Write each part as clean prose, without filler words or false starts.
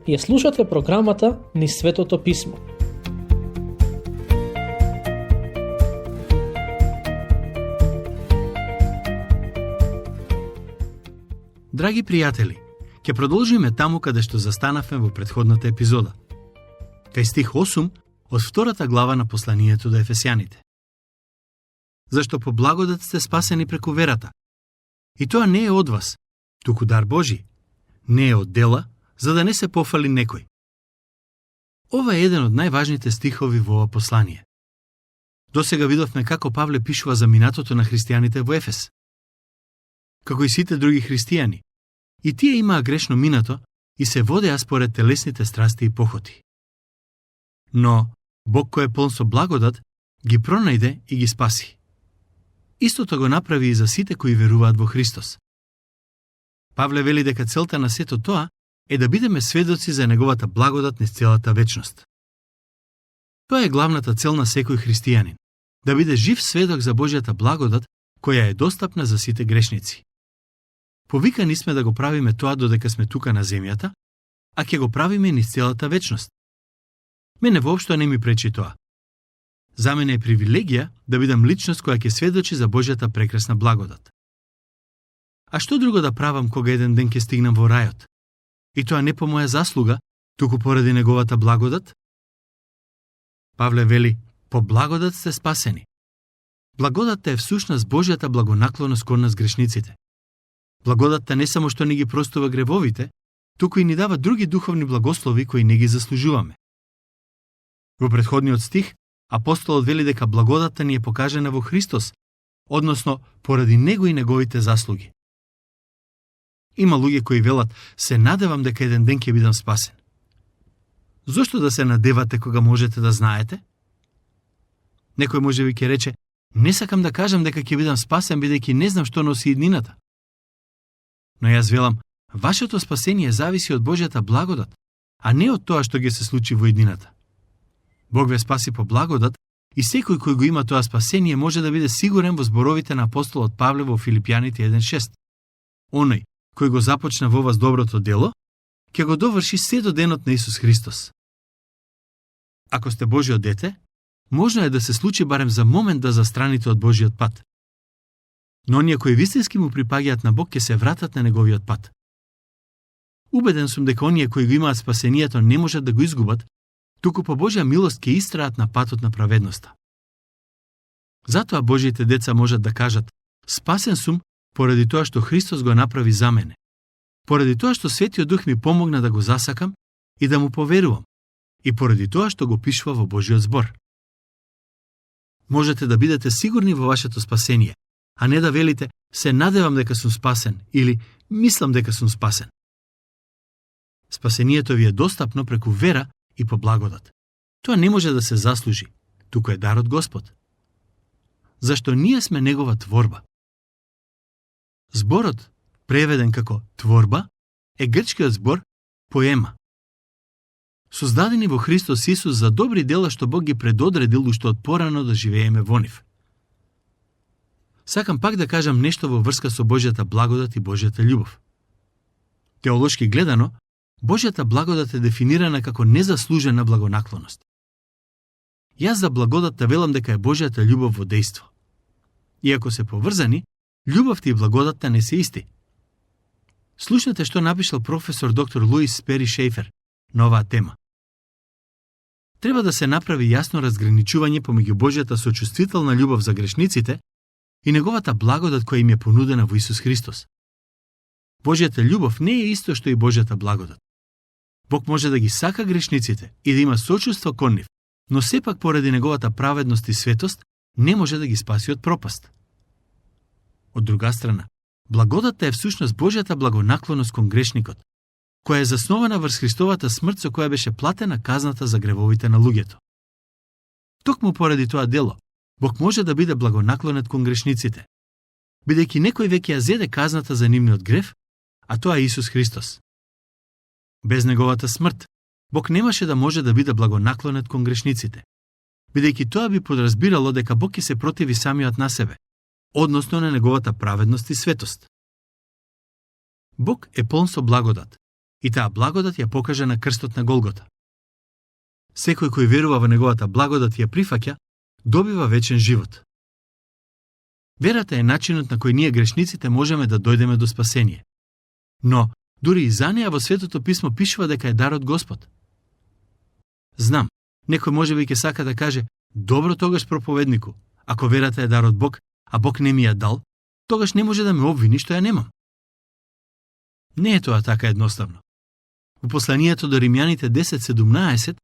Ја слушате програмата Низ Светото Писмо. Драги пријатели, ќе продолжиме таму каде што застанавме во претходната епизода. Кај стих 8 од втората глава на посланието до Ефесјаните. Зашто по благодат сте спасени преку верата. И тоа не е од вас, туку дар Божи. Не е од дела, за да не се пофали некој. Ова е еден од најважните стихови во ова послание. Досега видовме како Павле пишува за минатото на христијаните во Ефес. Како и сите други христијани, и тие имаа грешно минато и се водеа според телесните страсти и похоти. Но Бог кој е полн со благодат ги пронајде и ги спаси. Истото го направи и за сите кои веруваат во Христос. Павле вели дека целта на сето тоа е да бидеме сведоци за неговата благодат низ целата вечност. Тоа е главната цел на секој христијанин, да биде жив сведок за Божјата благодат која е достапна за сите грешници. Повикани сме да го правиме тоа додека сме тука на земјата, а ќе го правиме низ целата вечност. Мене воопшто не ми пречи тоа. За мене е привилегија да бидам личност која ќе сведочи за Божјата прекрасна благодат. А што друго да правам кога еден ден ќе стигнам во рајот? И тоа не по моја заслуга, туку поради неговата благодат? Павле вели, по благодат сте спасени. Благодатта е всушност Божјата благонаклоност кон нас грешниците. Благодатта не само што ни ги простува гревовите, туку и ни дава други духовни благослови кои не ги заслужуваме. Во претходниот стих, апостолот вели дека благодатта ни е покажена во Христос, односно поради Него и Неговите заслуги. Има луѓе кои велат, се надевам дека еден ден ќе бидам спасен. Зошто да се надевате кога можете да знаете? Некој можеби ќе рече, не сакам да кажам дека ќе бидам спасен бидејќи не знам што носи иднината. Но јас велам, вашето спасение зависи од Божјата благодат, а не од тоа што ќе се случи во иднината. Бог ве спаси по благодат и секој кој го има тоа спасение може да биде сигурен во зборовите на апостолот Павле во Филипјаните 1:6. Оној кој го започна во вас доброто дело, ќе го доврши се до денот на Исус Христос. Ако сте Божјо дете, можно е да се случи барем за момент да застраните од Божјиот пат. Но оние кои вистински му припаѓаат на Бог ќе се вратат на неговиот пат. Убеден сум дека оние кои го имаат спасението не можат да го изгубат, туку по Божја милост ќе истраат на патот на праведноста. Затоа Божјите деца можат да кажат, спасен сум поради тоа што Христос го направи за мене, поради тоа што Светиот Дух ми помогна да го засакам и да му поверувам, и поради тоа што го пишува во Божјиот збор. Можете да бидете сигурни во вашето спасение, а не да велите, се надевам дека сум спасен или мислам дека сум спасен. Спасението ви е достапно преку вера и по благодат. Тоа не може да се заслужи, туку е дар од Господ. Зашто ние сме Негова творба. Зборот, преведен како творба, е грчкиот збор поема. Создадени во Христос Исус за добри дела што Бог ги предодредил уште од порано да живееме во нив. Сакам пак да кажам нешто во врска со Божјата благодат и Божјата љубов. Теолошки гледано, Божјата благодат е дефинирана како незаслужена благонаклоност. Јас за благодатта велам дека е Божјата љубов во дејство. Иако се поврзани, љубовта и благодатта не се исти. Слушнете што напишал професор доктор Луис Пери Шейфер на оваа тема. Треба да се направи јасно разграничување помеѓу Божјата сочувствителна љубов за грешниците и неговата благодат која им е понудена во Исус Христос. Божјата љубов не е исто што и Божјата благодат. Бог може да ги сака грешниците и да има сочувство кон нив, но сепак поради неговата праведност и светост не може да ги спаси од пропаст. Од друга страна, благодатта е всушност Божјата благонаклоност кон грешникот, која е заснована врз Христовата смрт со која беше платена казната за гревовите на луѓето. Токму поради тоа дело, Бог може да биде благонаклонет кон грешниците, бидејќи некој веќе ја зеде казната за нивниот грев, а тоа е Исус Христос. Без неговата смрт, Бог немаше да може да биде благонаклонет кон грешниците, бидејќи тоа би подразбирало дека Бог ќе се противи самиот на себе, односно на неговата праведност и светост. Бог е полн со благодат и таа благодат ја покажа на крстот на Голгота. Секој кој верува во неговата благодат и ја прифаќа, добива вечен живот. Верата е начинот на кој ние грешниците можеме да дојдеме до спасение. Но, дури и за неа во Светото писмо пишува дека е дар од Господ. Знам, некој можеби ќе сака да каже: добро тогаш, проповеднику, ако верата е дар од Бог, а Бог не ми ја дал, тогаш не може да ме обвини што ја немам. Не е тоа така едноставно. Во посланието до Римјаните 10:17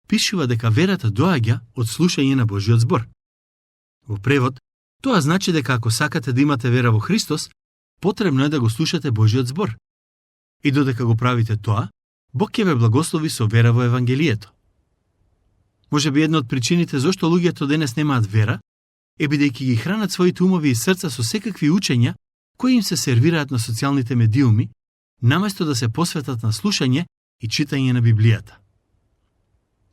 пишува дека верата доаѓа од слушање на Божиот збор. Во превод, тоа значи дека ако сакате да имате вера во Христос, потребно е да го слушате Божиот збор. И додека го правите тоа, Бог ќе ве благослови со вера во Евангелието. Може би една од причините зошто луѓето денес немаат вера е бидејќи ги хранат своите умови и срца со секакви учења кои им се сервираат на социјалните медиуми, наместо да се посветат на слушање и читање на Библијата.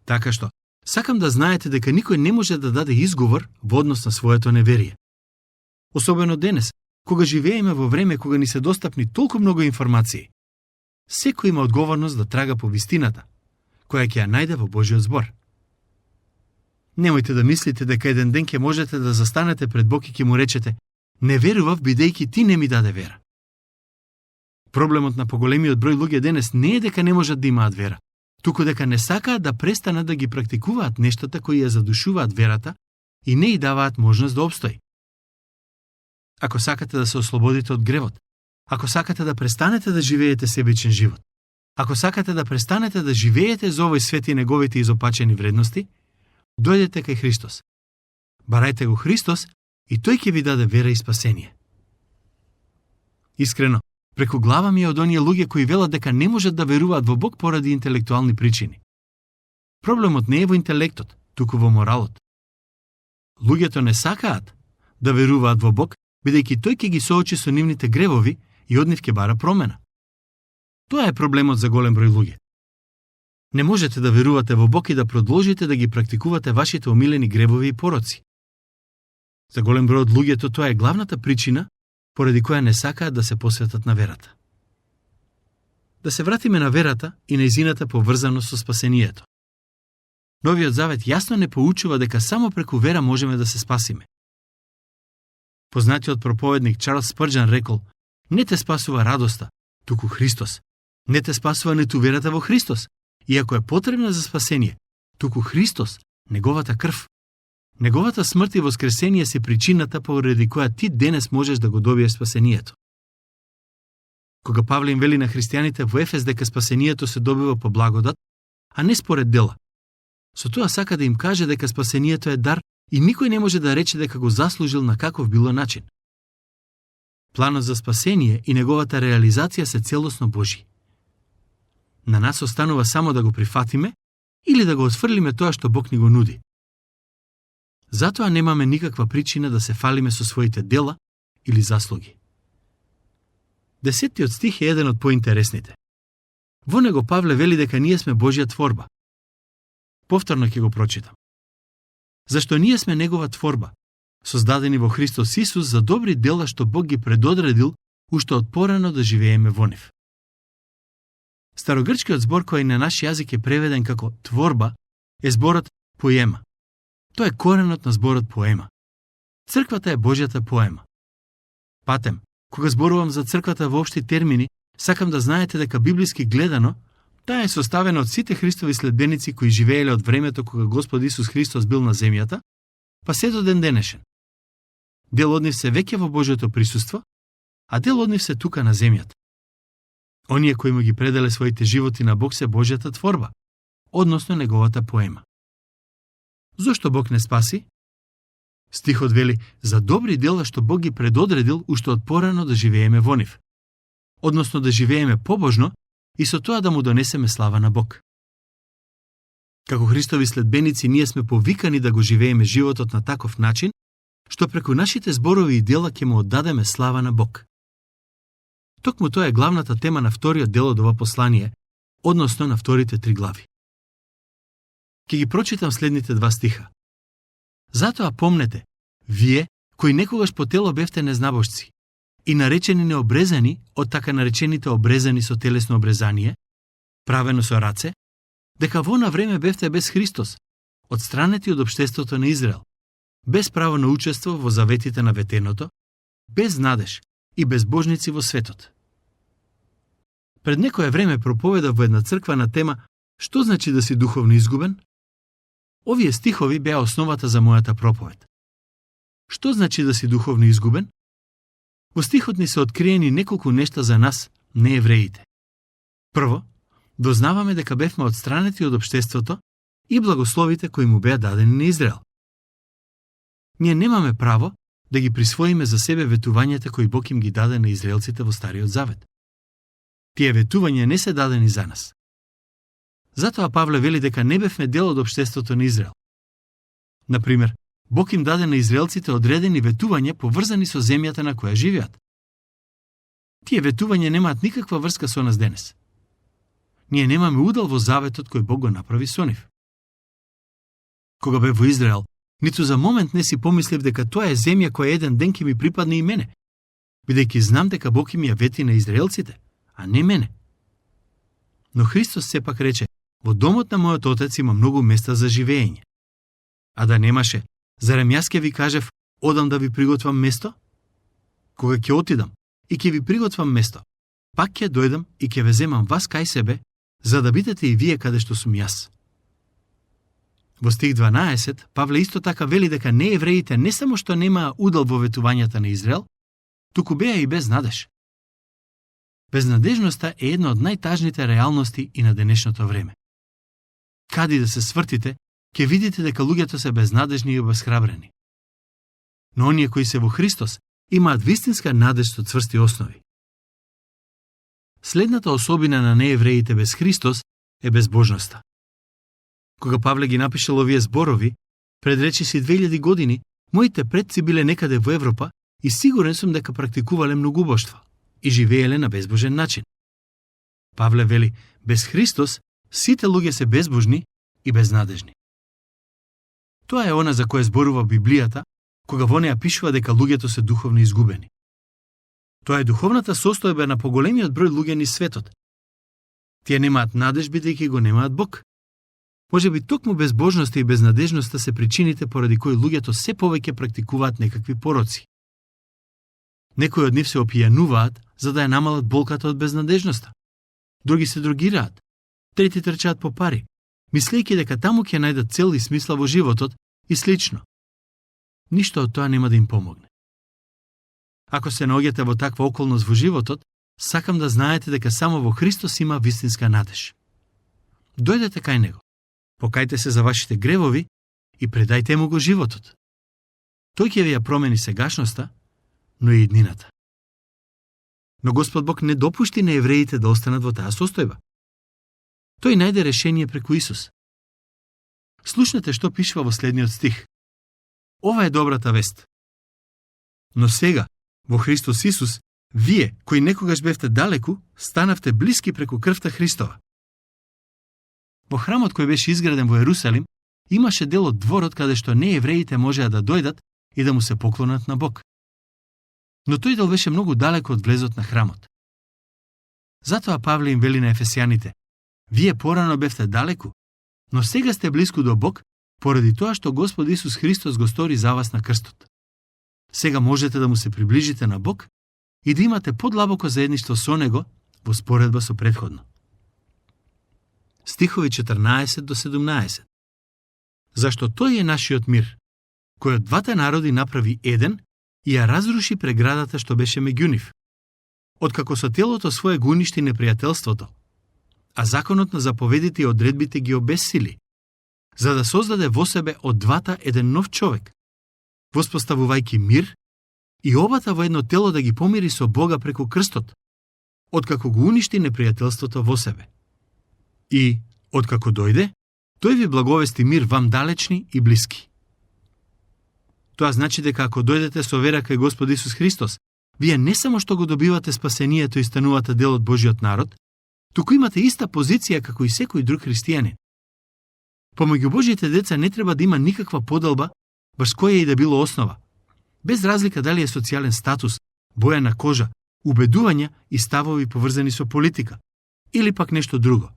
Така што, сакам да знаете дека никој не може да даде изговор во однос на своето неверие. Особено денес, кога живееме во време кога ни се достапни толку многу информации. Секој има одговорност да трага по вистината, која ќе ја најде во Божиот збор. Немојте да мислите дека еден ден ќе можете да застанете пред Бог и ќе му речете: не верував бидејќи ти не ми даде вера. Проблемот на поголемиот број луѓе денес не е дека не можат да имаат вера, туку дека не сакаат да престанат да ги практикуваат нештата кои ја задушуваат верата и не ѝ даваат можност да обстои. Ако сакате да се ослободите од гревот, ако сакате да престанете да живеете себичен живот, ако сакате да престанете да живеете за овој свет и неговите изопачени вредности, дојдете кај Христос. Барајте го Христос и тој ќе ви даде вера и спасение. Искрено, преку глава ми е од оние луѓе кои велат дека не можат да веруваат во Бог поради интелектуални причини. Проблемот не е во интелектот, туку во моралот. Луѓето не сакаат да веруваат во Бог, бидејќи тој ќе ги соочи со нивните гревови и од нив ќе бара промена. Тоа е проблемот за голем број луѓе. Не можете да верувате во Бог и да продолжите да ги практикувате вашите омилени гревови и пороци. За голем број од луѓето тоа е главната причина поради која не сакаат да се посветат на верата. Да се вратиме на верата и нејзината поврзаност со спасението. Новиот Завет јасно не поучува дека само преку вера можеме да се спасиме. Познатиот проповедник Чарлс Спрџан рекол: не те спасува радоста, туку Христос. Не те спасува ниту верата во Христос, иако е потребна за спасение, туку Христос, неговата крв. Неговата смрт и воскресение се причината поради која ти денес можеш да го добиеш спасението. Кога Павле им вели на христијаните во Ефес дека спасението се добива по благодат, а не според дела, со тоа сака да им каже дека спасението е дар и никој не може да рече дека го заслужил на каков било начин. Планот за спасение и неговата реализација се целосно Божи. На нас останува само да го прифатиме или да го отфрлиме тоа што Бог ни го нуди. Затоа немаме никаква причина да се фалиме со своите дела или заслуги. 10 стих е еден од поинтересните. Во него Павле вели дека ние сме Божја творба. Повторно ќе го прочитам. Зашто ние сме негова творба, создадени во Христос Исус за добри дела што Бог ги предодредил уште од порано да живееме во нив. Старогрчкиот збор кој на наш јазик е преведен како творба е зборот поема. Тоа е коренот на зборот поема. Црквата е Божјата поема. Патем, кога зборувам за црквата во општи термини, сакам да знаете дека библиски гледано, таа е составена од сите Христови следбеници кои живееле од времето кога Господ Исус Христос бил на земјата, па се до ден денешен. Дел од нив се веќе во Божјото присуство, а дел од нив се тука на земјата. Оние кои му ги пределе своите животи на Бог се Божјата творба, односно неговата поема. Зошто Бог не спаси? Стихот вели за добри дела што Бог ги предодредил уште од порано да живееме во нив, односно да живееме побожно и со тоа да му донесеме слава на Бог. Како Христови следбеници ние сме повикани да го живееме животот на таков начин, што преку нашите зборови и дела ќе му оддадеме слава на Бог. Токму тоа е главната тема на вториот дел од ова послание, односно на вторите 3 глави. Ќе ги прочитам следните 2 стиха. Затоа помнете, вие, кои некогаш по тело бевте незнабожци и наречени необрезани од така наречените обрезани со телесно обрезание, правено со раце, дека во на време бевте без Христос, одстранети од општеството на Израел, без право на учество во заветите на ветеното, без надеж и безбожници во светот. Пред некое време проповедав во една црква на тема «Што значи да си духовно изгубен?» Овие стихови беа основата за мојата проповед. Што значи да си духовно изгубен? Во стихот ни се откриени неколку нешта за нас, неевреите. Прво, дознаваме дека бевме одстранети од општеството и благословите кои му беа дадени на Израел. Ние немаме право да ги присвоиме за себе ветувањата кои Бог им ги даде на израелците во Стариот Завет. Тие ветувања не се дадени за нас. Затоа Павле вели дека не бевме дел од општеството на Израел. Например, Бог им даде на израелците одредени ветувања поврзани со земјата на која живеат. Тие ветувања немаат никаква врска со нас денес. Ние немаме удел во заветот кој Бог го направи со нив. Кога бев во Израел, ниту за момент не си помислив дека тоа е земја која еден ден ќе ми припадне и мене, бидејќи знам дека Бог им ја вети на израелците, а не мене. Но Христос сепак рече, во домот на мојот Отец има многу места за живење. А да немаше, зарем јас ќе ви кажев, одам да ви приготвам место? Кога ќе отидам и ќе ви приготвам место, пак ќе дојдам и ќе ве земам вас кај себе, за да бидете и вие каде што сум јас. Во стих 12, Павле исто така вели дека неевреите не само што немаа удел во ветувањата на Израел, туку беа и без надеж. Безнадежноста е една од најтажните реалности и на денешното време. Кади да се свртите, ќе видите дека луѓето се безнадежни и обесхрабрени. Но оние кои се во Христос имаат вистинска надеж со цврсти основи. Следната особина на неевреите без Христос е безбожноста. Кога Павле ги напишал овие зборови, пред речиси 2000 години, моите предци биле некаде во Европа и сигурен сум дека практикувале многубоштва и живееле на безбожен начин. Павле вели, без Христос сите луѓе се безбожни и безнадежни. Тоа е она за кое зборува Библијата, кога во неа пишува дека луѓето се духовно изгубени. Тоа е духовната состојба на поголемиот број луѓе низ светот. Тие немаат надеж бидејќи го немаат Бог. Може би токму безбожноста и безнадежноста се причините поради кои луѓето се повеќе практикуваат некакви пороци. Некои од нив се опијануваат за да ја намалат болката од безнадежноста. Други се дрогираат. Трети трчаат по пари, мислејќи дека таму ќе најдат цел и смисла во животот и слично. Ништо од тоа нема да им помогне. Ако се наоѓате во таква околност во животот, сакам да знаете дека само во Христос има вистинска надеж. Дојдете кај Него, покајте се за вашите гревови и предајте Му го животот. Тој ќе ви ја промени сегашноста, но и иднината. Но Господ Бог не допушти на евреите да останат во таа состојба. Тој најде решение преку Исус. Слушнете што пишува во следниот стих. Ова е добрата вест. Но сега, во Христос Исус, вие, кои некогаш бевте далеку, станавте блиски преку крвта Христова. Во храмот кој беше изграден во Ерусалим, имаше дел од дворот каде што неевреите можеа да дојдат и да му се поклонат на Бог. Но тој дел беше многу далеко од влезот на храмот. Затоа Павле им вели на ефесијаните: вие порано бевте далеку, но сега сте блиску до Бог, поради тоа што Господ Исус Христос го стори за вас на крстот. Сега можете да му се приближите на Бог и да имате подлабоко заедништво со Него во споредба со претходно. Стихови 14 до 17. Зашто тој е нашиот мир, кој од двата народи направи еден и ја разруши преградата што беше меѓу нив, откако со телото свое го уништи непријателството, а законот на заповедите и одредбите ги обессили, за да создаде во себе од двата еден нов човек, воспоставувајќи мир и обата во едно тело да ги помири со Бога преку крстот, откако го уништи непријателството во себе. И, откако дојде, тој ви благовести мир вам далечни и блиски. Тоа значи дека ако дојдете со вера кај Господ Исус Христос, вие не само што го добивате спасението и станувате дел од Божиот народ, туку имате иста позиција како и секој друг христијанин. Помеѓу Божите деца не треба да има никаква поделба, баш која и да било основа, без разлика дали е социјален статус, боја на кожа, убедувања и ставови поврзани со политика, или пак нешто друго,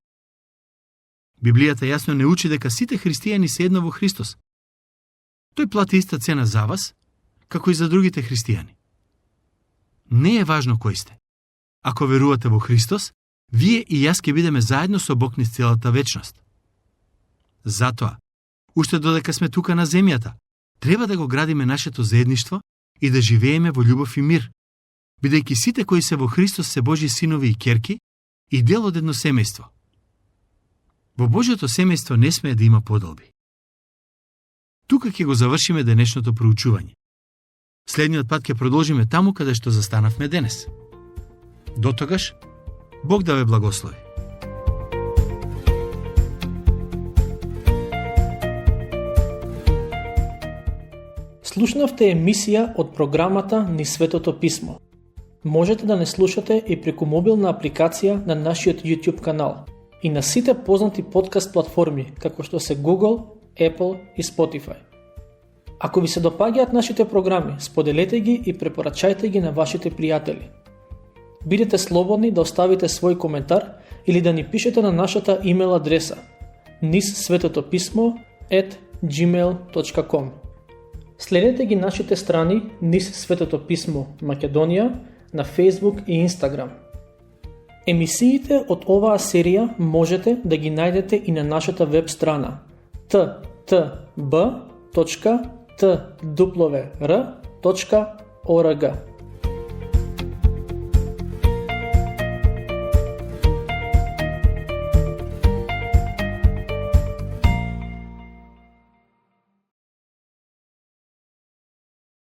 Библијата јасно не учи дека сите христијани се едно во Христос. Тој плати иста цена за вас, како и за другите христијани. Не е важно кој сте. Ако верувате во Христос, вие и јас ќе бидеме заедно со Бог низ целата вечност. Затоа, уште додека сме тука на земјата, треба да го градиме нашето заедништво и да живееме во љубов и мир, бидејќи сите кои се во Христос се Божји синови и ќерки и дел од едно семејство. Во Божјото семејство не смее да има поделби. Тука ќе го завршиме денешното проучување. Следниот пат ќе продолжиме таму каде што застанавме денес. Дотогаш, Бог да ве благослови. Слушнавте емисија од програмата Низ Светото Писмо. Можете да не слушате и преку мобилна апликација на нашиот YouTube канал и на сите познати подкаст платформи, како што се Google, Apple и Spotify. Ако ви се допаѓаат нашите програми, споделете ги и препорачајте ги на вашите пријатели. Бидете слободни да оставите свој коментар или да ни пишете на нашата имейл адреса nizsvetotopismo@gmail.com. Следете ги нашите страни Низ Светото Писмо Македонија на Facebook и Instagram. Емисиите од оваа серија можете да ги најдете и на нашата веб страна ttb.twr.org.